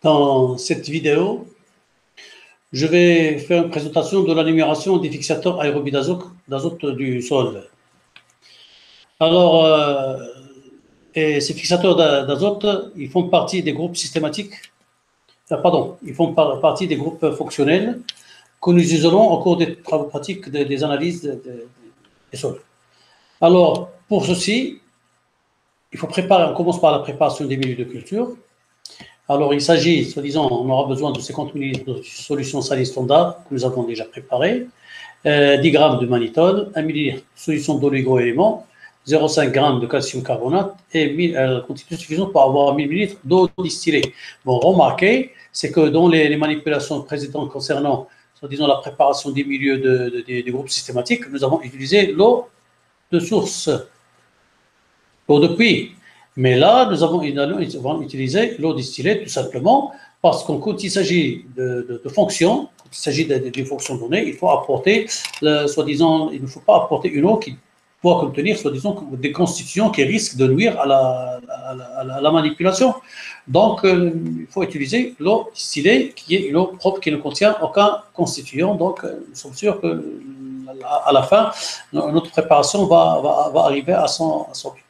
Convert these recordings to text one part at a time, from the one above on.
Dans cette vidéo, je vais faire une présentation de la numération des fixateurs aérobie d'azote du sol. Alors, ces fixateurs d'azote, ils font partie des groupes systématiques, ils font partie des groupes fonctionnels que nous isolons au cours des travaux pratiques des analyses des sols. Alors, pour ceci, on commence par la préparation des milieux de culture. Alors, il s'agit, soi-disant, on aura besoin de 50 ml de solution salée standard que nous avons déjà préparée, 10 g de mannitol, 1 ml de solution d'oligo-éléments, 0,5 g de calcium carbonate et la quantité suffisante pour avoir 1000 ml d'eau distillée. Bon, remarquez, c'est que dans les manipulations précédentes concernant, soi-disant, la préparation des milieux des groupes systématiques, nous avons utilisé l'eau de source, l'eau de puits. Mais là, nous allons utiliser l'eau distillée tout simplement parce que quand il s'agit de fonctions, quand il s'agit d'une fonction donnée, il faut apporter, soi-disant, il ne faut pas apporter une eau qui pourra contenir, soi-disant, des constituants qui risquent de nuire à la manipulation. Donc, il faut utiliser l'eau distillée qui est une eau propre qui ne contient aucun constituant. Donc, nous sommes sûrs que à la fin, notre préparation va arriver à son but.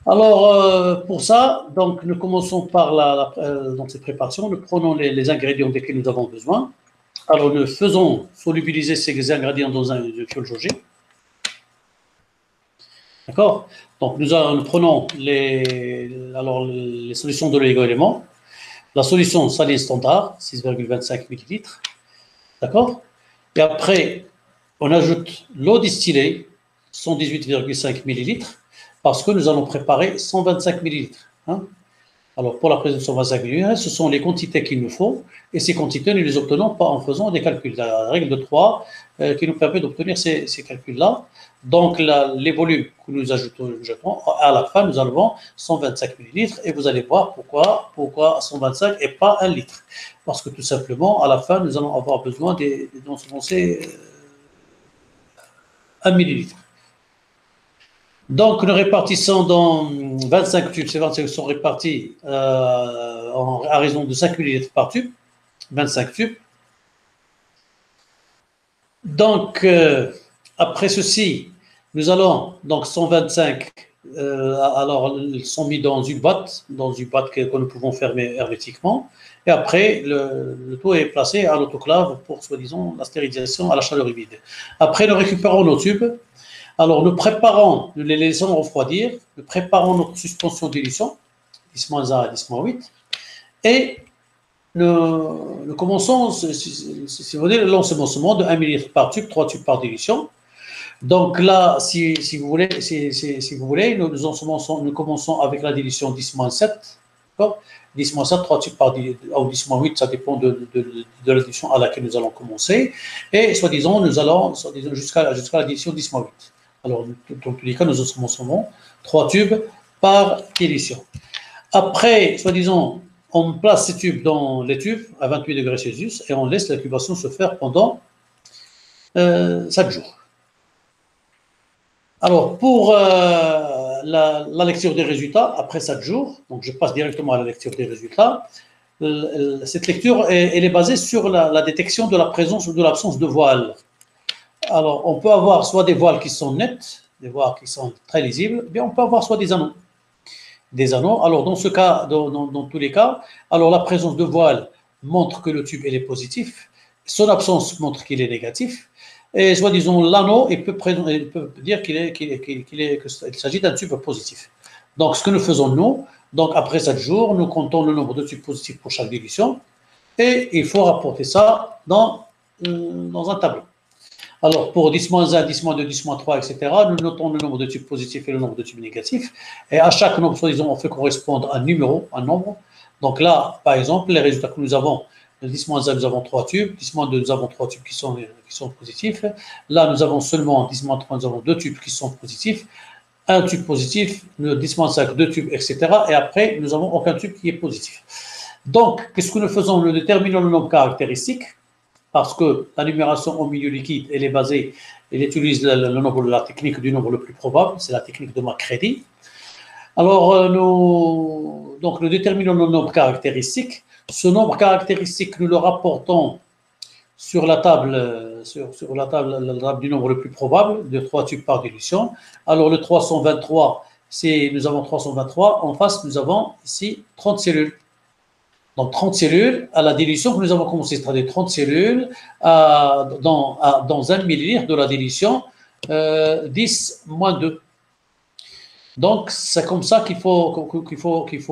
Alors, pour ça, donc, nous commençons par dans cette préparation, nous prenons les ingrédients desquels nous avons besoin. Alors, nous faisons solubiliser ces ingrédients dans un fiole jaugé. D'accord? Donc, nous prenons les solutions de l'oligo-élément, la solution salée standard, 6,25 ml. D'accord? Et après, on ajoute l'eau distillée, 118,5 ml. Parce que nous allons préparer 125 ml. Hein. Alors, pour la prise de 125 ml, ce sont les quantités qu'il nous faut, et ces quantités, nous ne les obtenons pas en faisant des calculs. La règle de 3 qui nous permet d'obtenir ces calculs-là. Donc, les volumes que nous ajoutons, à la fin, nous avons 125 ml, et vous allez voir pourquoi 125 et pas 1 litre. Parce que tout simplement, à la fin, nous allons avoir besoin d'en semencer 1 millilitre. Donc, nous répartissons dans 25 tubes. Ces 25 sont répartis à raison de 5 ml par tube, 25 tubes. Donc, après ceci, nous allons, donc 125, ils sont mis dans une boîte que nous pouvons fermer hermétiquement. Et après, le tout est placé à l'autoclave pour, soi-disant, la stérilisation à la chaleur humide. Après, nous récupérons nos tubes. Alors, nous les laissons refroidir, nous préparons notre suspension d'édition, 10-1 et 10-8, et nous commençons, si vous voulez, l'ensemencement de 1 ml par tube, 3 tubes par dilution. Donc là, si vous voulez, nous commençons avec la dilution 10-7, d'accord, 10-7, 3 tubes par dilution, ou 10-8, ça dépend de la dilution à laquelle nous allons commencer, et soi-disant, nous allons jusqu'à la dilution 10-8. Alors, dans tous les cas, nous ensemençons 3 tubes par dilution. Après, soi-disant, on place ces tubes dans les tubes à 28 degrés Celsius et on laisse l'incubation se faire pendant 7 jours. Alors, pour la lecture des résultats, après 7 jours, donc je passe directement à la lecture des résultats, cette lecture, elle est basée sur la détection de la présence ou de l'absence de voile. Alors, on peut avoir soit des voiles qui sont nettes, des voiles qui sont très lisibles, bien on peut avoir soit des anneaux. Des anneaux. Alors, dans ce cas, dans tous les cas, alors la présence de voile montre que le tube est positif, son absence montre qu'il est négatif, et soi-disant l'anneau, il peut dire qu'il s'agit d'un tube positif. Donc, ce que nous faisons nous, donc après 7 jours, nous comptons le nombre de tubes positifs pour chaque dilution, et il faut rapporter ça dans un tableau. Alors, pour 10-1, 10-2, 10-3, etc., nous notons le nombre de tubes positifs et le nombre de tubes négatifs. Et à chaque nombre, soi-disant, on fait correspondre un nombre. Donc là, par exemple, les résultats que nous avons, 10-1, nous avons 3 tubes, 10-2, nous avons 3 tubes qui sont positifs. Là, nous avons seulement 10-3, nous avons 2 tubes qui sont positifs, un tube positif, 10-5, 2 tubes, etc. Et après, nous n'avons aucun tube qui est positif. Donc, qu'est-ce que nous faisons? Nous déterminons le nombre caractéristique, parce que la numération au milieu liquide, elle utilise la technique du nombre le plus probable, c'est la technique de Macready. Alors, nous déterminons le nombre caractéristique. Ce nombre caractéristique, nous le rapportons sur la table, la table du nombre le plus probable, de 3 tubes par dilution. Alors, le 323, nous avons 323. En face, nous avons ici 30 cellules. Donc, 30 cellules à la dilution que nous avons commencé, c'est-à-dire 30 cellules dans 1 millilitre de la dilution 10 moins 2. Donc, c'est comme ça qu'il faut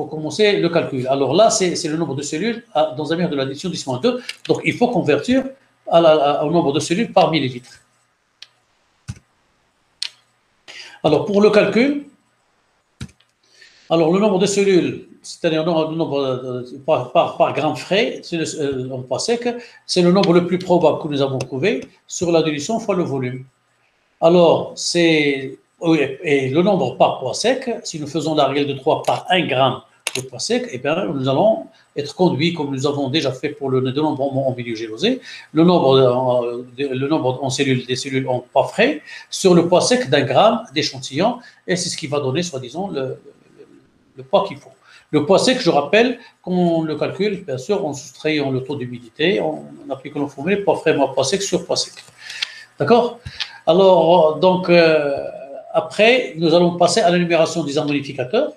commencer le calcul. Alors là, c'est le nombre de cellules dans un millilitre de la dilution 10 moins 2. Donc, il faut convertir au nombre de cellules par millilitre. Alors, pour le calcul, alors le nombre de cellules, c'est-à-dire le nombre par gramme frais, en poids sec, c'est le nombre le plus probable que nous avons trouvé sur la dilution fois le volume. Alors, et le nombre par poids sec, si nous faisons la règle de 3 par 1 gramme de poids sec, eh bien, nous allons être conduits, comme nous avons déjà fait pour le dénombrement en milieu gélosé, le nombre en cellules, des cellules en poids frais sur le poids sec d'1 gramme d'échantillon, et c'est ce qui va donner, soi-disant, le poids qu'il faut. Le poids sec, je rappelle, qu'on le calcule, bien sûr, en soustrayant le taux d'humidité, en appliquant la formule poids frais moins poids sec sur poids sec. D'accord? Alors, donc, après, nous allons passer à l'énumération des ammonificateurs.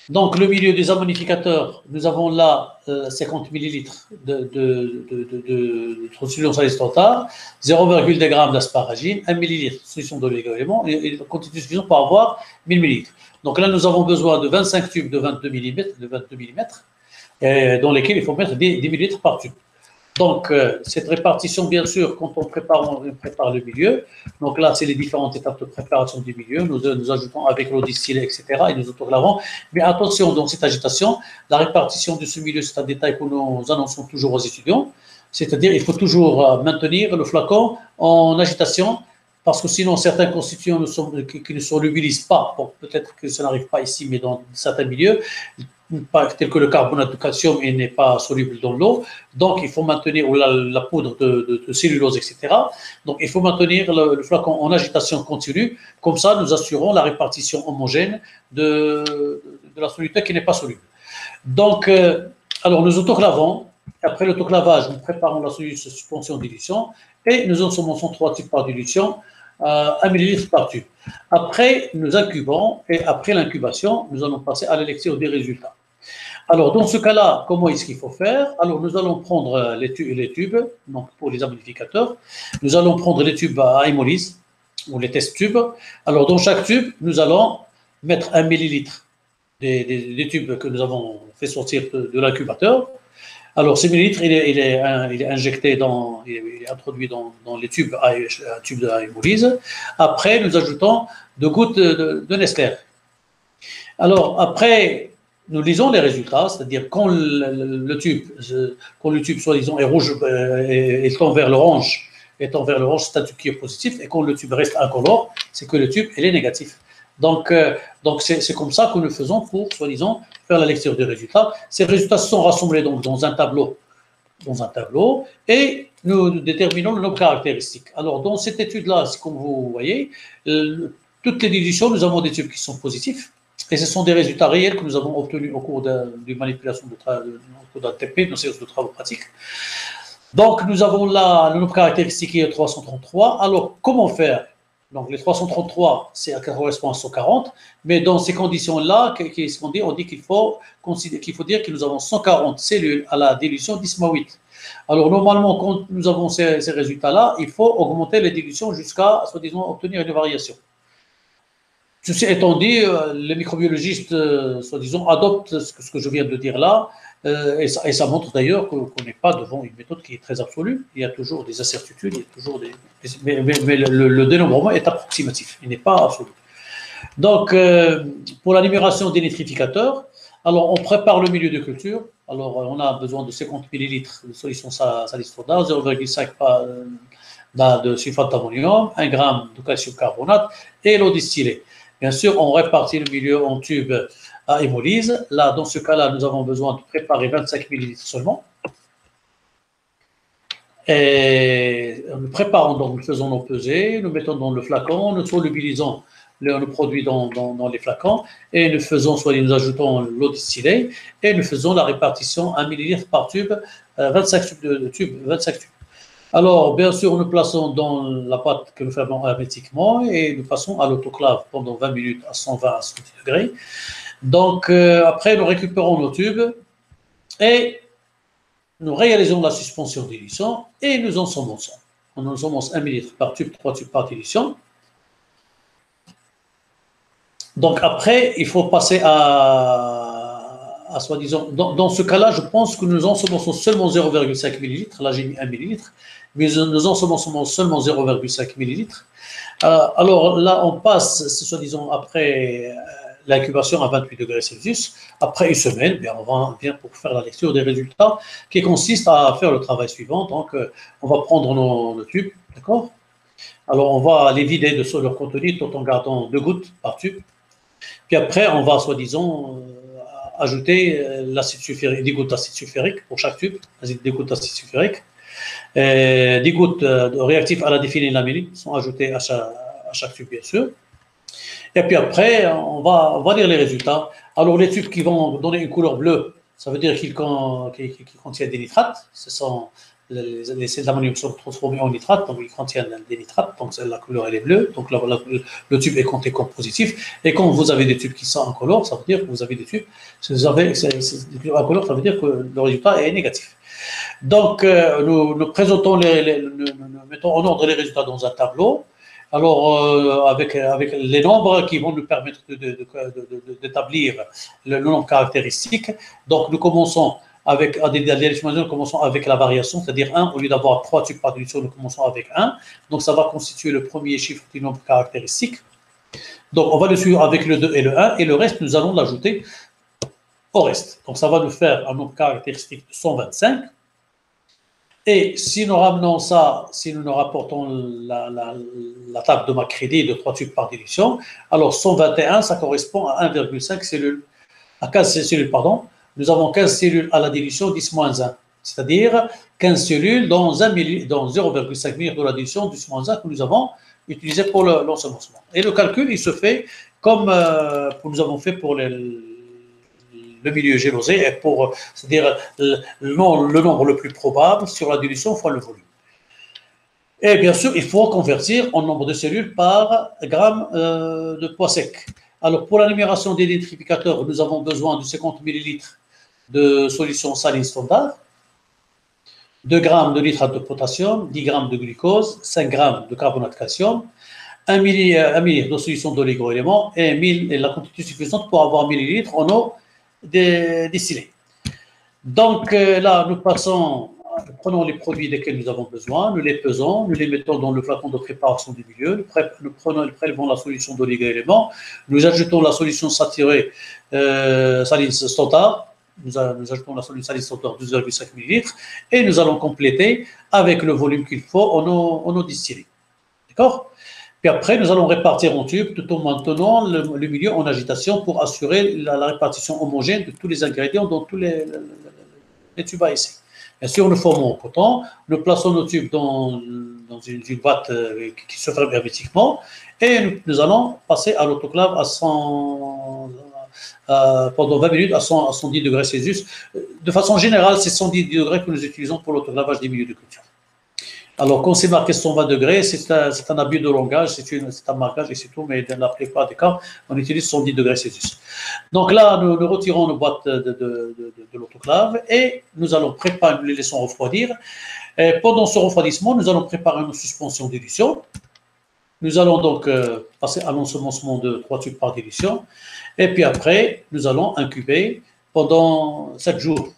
Donc, le milieu des ammonificateurs, nous avons là 50 ml de solution salée standard, 0,2 g d'asparagine, 1 ml de solution d'oligo-éléments, et quantité suffisante pour avoir 1000 ml. Donc là, nous avons besoin de 25 tubes de 22 mm, dans lesquels il faut mettre 10 ml par tube. Donc, cette répartition, bien sûr, quand on prépare le milieu, donc là, c'est les différentes étapes de préparation du milieu, nous ajoutons avec l'eau distillée, etc., et nous autoclavons. Mais attention, dans cette agitation, la répartition de ce milieu, c'est un détail que nous annonçons toujours aux étudiants, c'est-à-dire il faut toujours maintenir le flacon en agitation, parce que sinon, certains constituants qui ne solubilisent pas, bon, peut-être que ça n'arrive pas ici, mais dans certains milieux, tel que le carbonate de calcium, il n'est pas soluble dans l'eau, donc il faut maintenir, ou la poudre de cellulose, etc. Donc il faut maintenir le flacon en agitation continue, comme ça nous assurons la répartition homogène de la soluté qui n'est pas soluble. Donc, alors nous autoclavons, après l'autoclavage, nous préparons la suspension de dilution, et nous ensemençons 3 tubes par dilution, 1 ml par tube. Après, nous incubons, et après l'incubation, nous allons passer à la lecture des résultats. Alors, dans ce cas-là, comment est-ce qu'il faut faire? Alors, nous allons prendre les tubes, donc pour les ammonificateurs, nous allons prendre les tubes à hémolyse, ou les test tubes. Alors, dans chaque tube, nous allons mettre 1 millilitre des tubes que nous avons fait sortir de l'incubateur. Alors, ces millilitres, il est injecté il est introduit dans les tubes à hémolyse. Après, nous ajoutons 2 gouttes de Nestlé. Alors, après, nous lisons les résultats, c'est-à-dire quand le tube, soi-disant, est rouge, est tend vers l'orange, c'est un tube qui est positif, et quand le tube reste incolore, c'est que le tube, il est négatif. Donc c'est comme ça que nous faisons pour, soi-disant, faire la lecture des résultats. Ces résultats sont rassemblés donc dans un tableau, et nous déterminons le nombre caractéristique. Alors, dans cette étude-là, comme vous voyez, toutes les dilutions, nous avons des tubes qui sont positifs, et ce sont des résultats réels que nous avons obtenus au cours d'une manipulation d'ATP, de séances de travaux pratiques. Donc, nous avons là le nombre caractéristique qui est 333. Alors, comment faire? Donc, les 333, ça correspond à 140, mais dans ces conditions-là, qu'est-ce qu'on dit? On dit qu'il faut dire que nous avons 140 cellules à la dilution 10-8. Alors, normalement, quand nous avons ces résultats-là, il faut augmenter les dilutions jusqu'à, soi-disant, obtenir une variation. Ceci étant dit, les microbiologistes, soi-disant, adoptent ce que je viens de dire là, et ça montre d'ailleurs qu'on n'est pas devant une méthode qui est très absolue. Il y a toujours des incertitudes, il y a toujours mais le dénombrement est approximatif, il n'est pas absolu. Donc, pour la numération des nitrificateurs, alors on prépare le milieu de culture. Alors, on a besoin de 50 ml de solution salicylate, 0,5 de sulfate d'ammonium, 1 g de calcium carbonate et l'eau distillée. Bien sûr, on répartit le milieu en tubes à hémolyse. Là, dans ce cas-là, nous avons besoin de préparer 25 ml seulement. Et nous préparons donc, nous faisons nos pesées, nous mettons dans le flacon, nous solubilisons le produit dans les flacons et nous ajoutons l'eau distillée et nous faisons la répartition 1 millilitre par tube, 25 tubes. Alors, bien sûr, nous plaçons dans la pâte que nous fermons hermétiquement et nous passons à l'autoclave pendant 20 minutes à 120 à 110 degrés. Donc, après, nous récupérons nos tubes et nous réalisons la suspension d'édition et nous ensemençons. On ensemence 1 millilitre par tube, 3 tubes par dilution. Donc, après, il faut passer à soi-disant, dans ce cas-là, je pense que nous ensemençons seulement 0,5 millilitres. Là, j'ai mis 1 millilitre, mais nous ensemençons seulement 0,5 millilitres. Alors là, on passe, soi-disant, après l'incubation à 28 degrés Celsius. Après une semaine, bien, on vient pour faire la lecture des résultats qui consiste à faire le travail suivant. Donc, on va prendre nos tubes, d'accord? Alors, on va les vider de leur contenu tout en gardant 2 gouttes par tube. Puis après, on va, soi-disant, ajouter l'acide sulfurique, 10 gouttes d'acide sulfurique pour chaque tube, 10 gouttes d'acide sulfurique. 10 gouttes de réactifs à la déphénylaméline sont ajoutées à chaque tube, bien sûr. Et puis après, on va lire les résultats. Alors, les tubes qui vont donner une couleur bleue, ça veut dire qu'ils contiennent des nitrates. Ce sont les sels d'ammonium sont transformés en nitrates, donc ils contiennent des nitrates, donc la couleur elle est bleue, donc le tube est compté comme positif. Et quand vous avez des tubes qui sont incolores, ça veut dire que vous avez des tubes, si vous avez des tubes incolores, ça veut dire que le résultat est négatif. Donc, nous présentons, nous mettons en ordre les résultats dans un tableau. Alors, avec les nombres qui vont nous permettre d'établir le nombre caractéristique. Donc, nous commençons avec la variation, c'est-à-dire 1, au lieu d'avoir 3 tubes par dilution, nous commençons avec 1. Donc, ça va constituer le premier chiffre du nombre caractéristique. Donc, on va le suivre avec le 2 et le 1, et le reste, nous allons l'ajouter au reste. Donc, ça va nous faire un nombre caractéristique de 125. Et si nous ramenons ça, si nous rapportons la table de Macready de 3 tubes par dilution, alors 121, ça correspond à 1,5 cellules, à 15 cellules, pardon. Nous avons 15 cellules à la dilution 10-1, c'est-à-dire 15 cellules dans 0,5 millilitre de la dilution 10-1 que nous avons utilisé pour l'ensemencement. Et le calcul, il se fait comme nous avons fait pour le milieu gélosé, c'est-à-dire le nombre le plus probable sur la dilution fois le volume. Et bien sûr, il faut convertir en nombre de cellules par gramme de poids sec. Alors, pour la numération des nitrificateurs, nous avons besoin de 50 ml de solution saline standard, 2 grammes de nitrate de potassium, 10 grammes de glucose, 5 grammes de carbonate de calcium, 1 millilitre de solution d'oligo-éléments et la quantité suffisante pour avoir 1000 litres en eau distillée. Donc là, nous prenons les produits desquels nous avons besoin, nous les pesons, nous les mettons dans le flacon de préparation du milieu, nous prélevons la solution d'oligo-éléments, nous ajoutons la solution saturée saline standard, nous ajoutons la solution saline standard 12,5 ml et nous allons compléter avec le volume qu'il faut en eau distillée. D'accord? Puis après, nous allons répartir en tubes tout en maintenant le milieu en agitation pour assurer la répartition homogène de tous les ingrédients dans tous les tubes à essai. Bien sûr, nous formons en coton, nous plaçons nos tubes dans une boîte qui se ferme hermétiquement et nous allons passer à l'autoclave pendant 20 minutes à 110 degrés Celsius. De façon générale, c'est 110 degrés que nous utilisons pour l'autoclavage des milieux de culture. Alors, quand c'est marqué 120 degrés, c'est un abus de langage, c'est un marquage et c'est tout, mais dans la plupart des cas, on utilise 110 degrés Celsius. Donc là, nous retirons nos boîtes de l'autoclave et nous allons préparer, nous les laissons refroidir. Et pendant ce refroidissement, nous allons préparer une suspension d'édition. Nous allons donc passer à l'ensemencement de 3 tubes par dilution. Et puis après, nous allons incuber pendant 7 jours.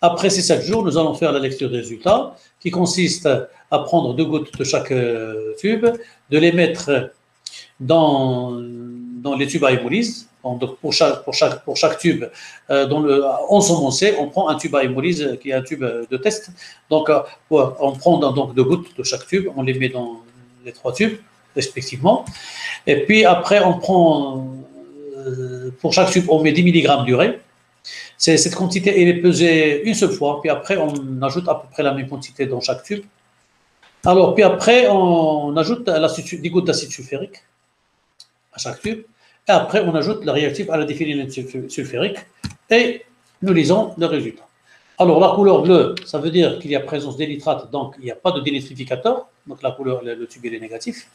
Après ces 7 jours, nous allons faire la lecture des résultats, qui consiste à prendre 2 gouttes de chaque tube, de les mettre dans les tubes à hémolyse. Donc pour chaque tube ensemencé, on prend un tube à hémolyse qui est un tube de test. Donc on prend donc 2 gouttes de chaque tube, on les met dans les 3 tubes respectivement. Et puis après, on prend pour chaque tube, on met 10 mg d'urée. Cette quantité elle est pesée une seule fois, puis après on ajoute à peu près la même quantité dans chaque tube. Alors, puis après on ajoute 10 gouttes d'acide sulfurique. à chaque tube. Et après, on ajoute le réactif à la déphényline sulfurique et nous lisons le résultat. Alors, la couleur bleue, ça veut dire qu'il y a présence des nitrates, donc il n'y a pas de dénitrificateur, donc la couleur, le tube il est négatif.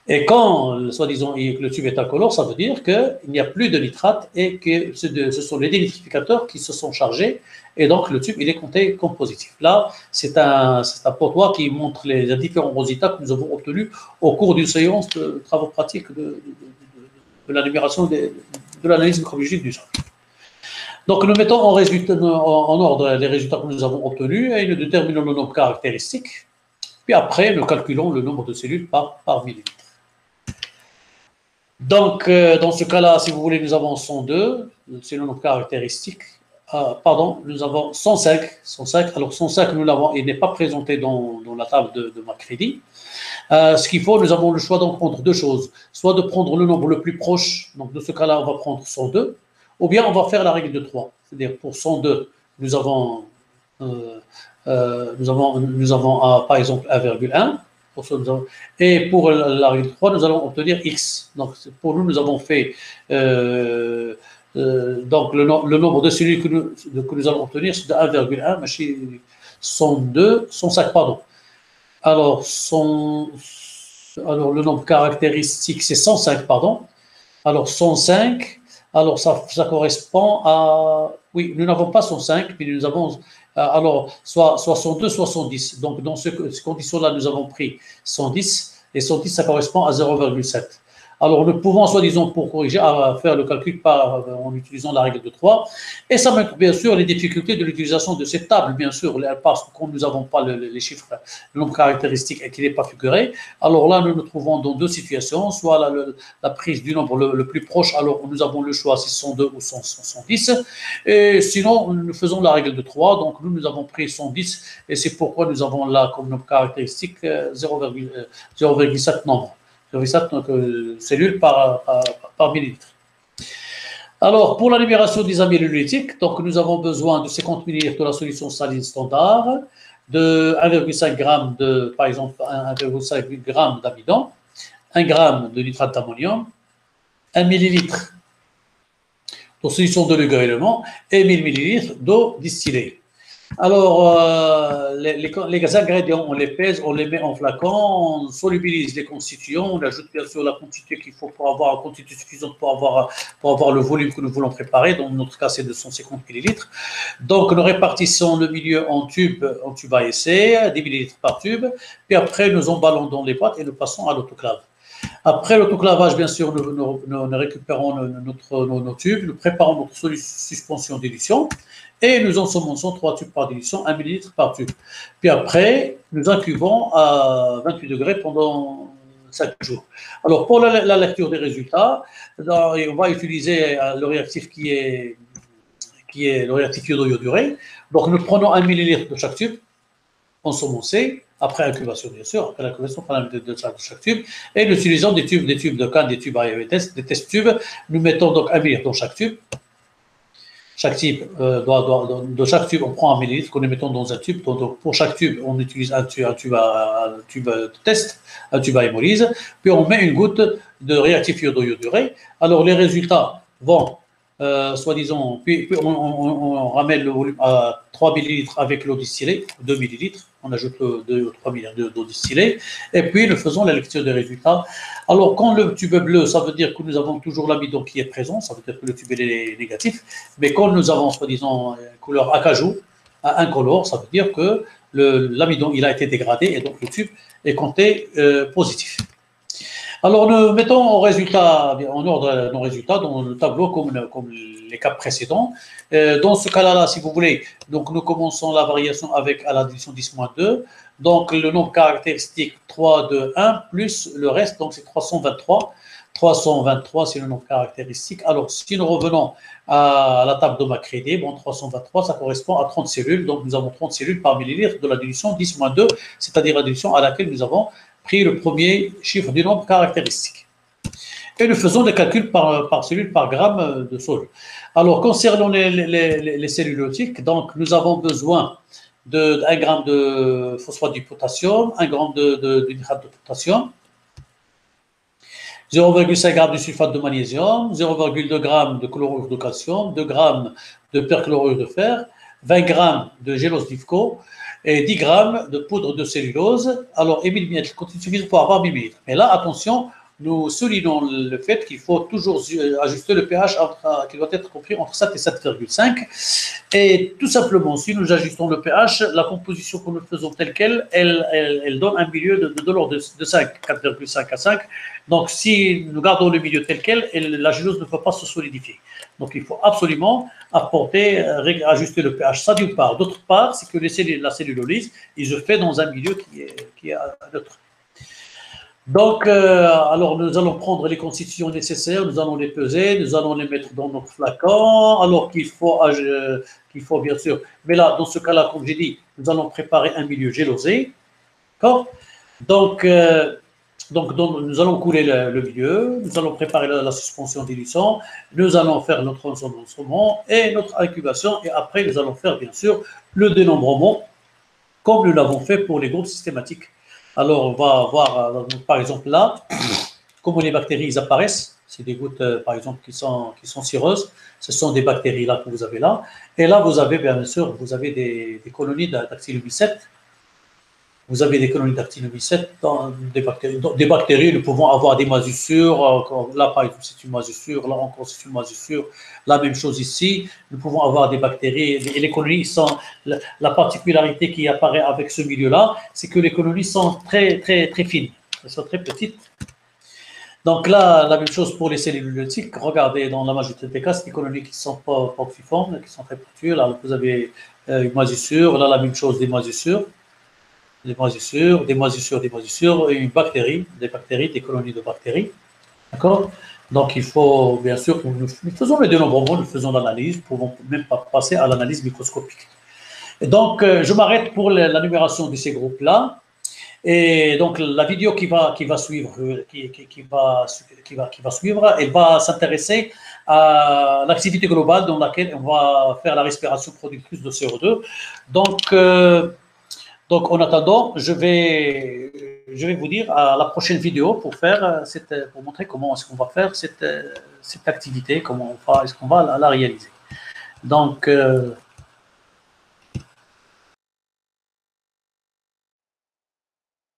Et quand, soi-disant, le tube est incolore, ça veut dire qu'il n'y a plus de nitrate et que ce sont les dénitrificateurs qui se sont chargés et donc le tube il est compté comme positif. Là, c'est un potoir qui montre les différents résultats que nous avons obtenus au cours d'une séance de travaux pratiques de la numération de l'analyse microbiologique du sol. Donc, nous mettons en ordre les résultats que nous avons obtenus et nous déterminons le nombre caractéristique. Puis après, nous calculons le nombre de cellules par millilitre. Donc, dans ce cas-là, si vous voulez, nous avons 102, c'est le nombre caractéristique. Nous avons 105. Alors, 105, nous l'avons, il n'est pas présenté dans la table de Macready. Ce qu'il faut, nous avons le choix d'en prendre deux choses. Soit de prendre le nombre le plus proche, donc de ce cas-là, on va prendre 102, ou bien on va faire la règle de 3. C'est-à-dire, pour 102, nous avons par exemple 1,1. Et pour la règle 3, nous allons obtenir X. Donc, pour nous avons fait donc le nombre de cellules que nous allons obtenir, c'est de 1,1, mais 105, pardon. Alors, le nombre caractéristique, c'est 105, pardon. Alors, 105, alors ça correspond à... Oui, nous n'avons pas 105, puis nous avons... Alors, soit 102, soit 110. Donc, dans ces conditions-là, nous avons pris 110, et 110, ça correspond à 0,7. Alors, nous pouvons, soi-disant, pour corriger, faire le calcul en utilisant la règle de 3. Et ça montre, bien sûr, les difficultés de l'utilisation de cette table, bien sûr, parce que comme nous n'avons pas les chiffres, le nombre caractéristique et qu'il n'est pas figuré, alors là, nous nous trouvons dans deux situations, soit la prise du nombre le plus proche, alors nous avons le choix, c'est 102 ou 110, et sinon, nous faisons la règle de 3, donc nous avons pris 110, et c'est pourquoi nous avons là, comme nombre caractéristique, 0,7 nombre. Donc, cellules par millilitre. Alors, pour la numération des amylolytiques, donc nous avons besoin de 50 ml de la solution saline standard, de 1,5 g par exemple, 1,5 g d'amidon, 1 g de nitrate d'ammonium, 1 millilitre de solution de l'élément et 1000 ml d'eau distillée. Alors, les ingrédients, on les pèse, on les met en flacon, on solubilise les constituants, on ajoute bien sûr la quantité qu'il faut pour avoir une quantité suffisante pour avoir le volume que nous voulons préparer. Dans notre cas, c'est 250 ml. Donc, nous répartissons le milieu en tube à essai, 10 ml par tube. Puis après, nous emballons dans les boîtes et nous passons à l'autoclave. Après l'autoclavage, bien sûr, nous récupérons nos tubes, nous préparons notre suspension d'édition et nous ensemençons 3 tubes par dilution, 1 ml par tube. Puis après, nous incubons à 28 degrés pendant 5 jours. Alors, pour la lecture des résultats, on va utiliser le réactif qui est le réactif iodo-ioduré. Donc, nous prenons 1 ml de chaque tube, ensemencé, après incubation, bien sûr, après l'incubation de chaque tube, et nous utilisons des tubes de canne, des tubes à test, des test tubes. Nous mettons donc 1 ml dans chaque tube. Chaque tube, de chaque tube, on prend 1 millilitre que nous mettons dans un tube. Donc, pour chaque tube, on utilise un tube de test, un tube à hémolyse, puis on met une goutte de réactif iodo-ioduré. Alors, les résultats vont, soi-disant, puis on ramène le volume à 3 millilitres avec l'eau distillée, 2 millilitres, on ajoute 2 ou 3 millilitres d'eau distillée, et puis nous faisons la lecture des résultats. Alors, quand le tube est bleu, ça veut dire que nous avons toujours l'amidon qui est présent, ça veut dire que le tube est négatif, mais quand nous avons, soi-disant, couleur acajou, incolore, ça veut dire que l'amidon, il a été dégradé, et donc le tube est compté positif. Alors, nous mettons en ordre nos résultats dans le tableau comme les cas précédents. Dans ce cas-là, si vous voulez, donc nous commençons la variation avec à l'addition 10-2. Donc, le nombre caractéristique 3, 2, 1, plus le reste, donc c'est 323. 323, c'est le nombre caractéristique. Alors, si nous revenons à la table de Macready, bon, 323, ça correspond à 30 cellules. Donc, nous avons 30 cellules par millilitre de l'addition 10-2, c'est-à-dire l'addition à laquelle nous avons pris le premier chiffre du nombre caractéristique. Et nous faisons des calculs par cellule, par gramme de sol. Alors, concernant les cellulotiques, donc nous avons besoin de 1 gramme de phosphate du potassium, 1 gramme de nitrate de potassium, 0,5 g de sulfate de magnésium, 0,2 g de chlorure de calcium, 2 g de perchlorure de fer, 20 g de gélose d'IFCO et 10 g de poudre de cellulose. Alors, et 1000 ml, il suffit pour avoir 1000 ml. Mais là, attention, nous soulignons le fait qu'il faut toujours ajuster le pH qui doit être compris entre 7 et 7,5. Et tout simplement, si nous ajustons le pH, la composition que nous faisons telle qu'elle, elle donne un milieu de l'ordre de 5, 4,5 à 5. Donc, si nous gardons le milieu tel quel, la gélose ne peut pas se solidifier. Donc, il faut absolument ajuster le pH. Ça d'une part. D'autre part, c'est que la cellulolyse, il se fait dans un milieu qui est neutre. Donc, alors nous allons prendre les constitutions nécessaires, nous allons les peser, nous allons les mettre dans notre flacon, alors qu'il faut bien sûr, mais là, dans ce cas-là, comme j'ai dit, nous allons préparer un milieu gélosé, d'accord? Donc, nous allons couler le milieu, nous allons préparer la suspension dilution, nous allons faire notre ensemencement et notre incubation, et après, nous allons faire, bien sûr, le dénombrement, comme nous l'avons fait pour les groupes systématiques. Alors, on va voir, par exemple, là, comment les bactéries ils apparaissent. C'est des gouttes, par exemple, qui sont cireuses. Ce sont des bactéries là que vous avez là. Et là, vous avez, bien sûr, vous avez des colonies d'actinomycètes. Vous avez des colonies d'actinomycètes dans des bactéries. Des bactéries, nous pouvons avoir des moisissures. Là, par exemple, c'est une moisissure. Là, encore, c'est une moisissure. La même chose ici. Nous pouvons avoir des bactéries. Et les colonies sont. La particularité qui apparaît avec ce milieu-là, c'est que les colonies sont très, très, très fines. Elles sont très petites. Donc là, la même chose pour les cellules lymphocytes. Regardez, dans la majorité des cas, c'est des colonies qui ne sont pas porciformes, qui sont très petites. Là, vous avez une moisissure. Là, la même chose, des moisissures. Des moisissures, et une bactérie, des colonies de bactéries. D'accord? Donc, il faut, bien sûr, nous faisons le dénombrement, nous faisons l'analyse, nous pouvons même pas passer à l'analyse microscopique. Et donc, je m'arrête pour la numération de ces groupes-là. Et donc, la vidéo qui va suivre, elle va s'intéresser à l'activité globale dans laquelle on va faire la respiration productrice de CO2. Donc, en attendant, je vais vous dire à la prochaine vidéo pour montrer comment est-ce qu'on va faire cette activité, comment est-ce qu'on va la réaliser. Donc,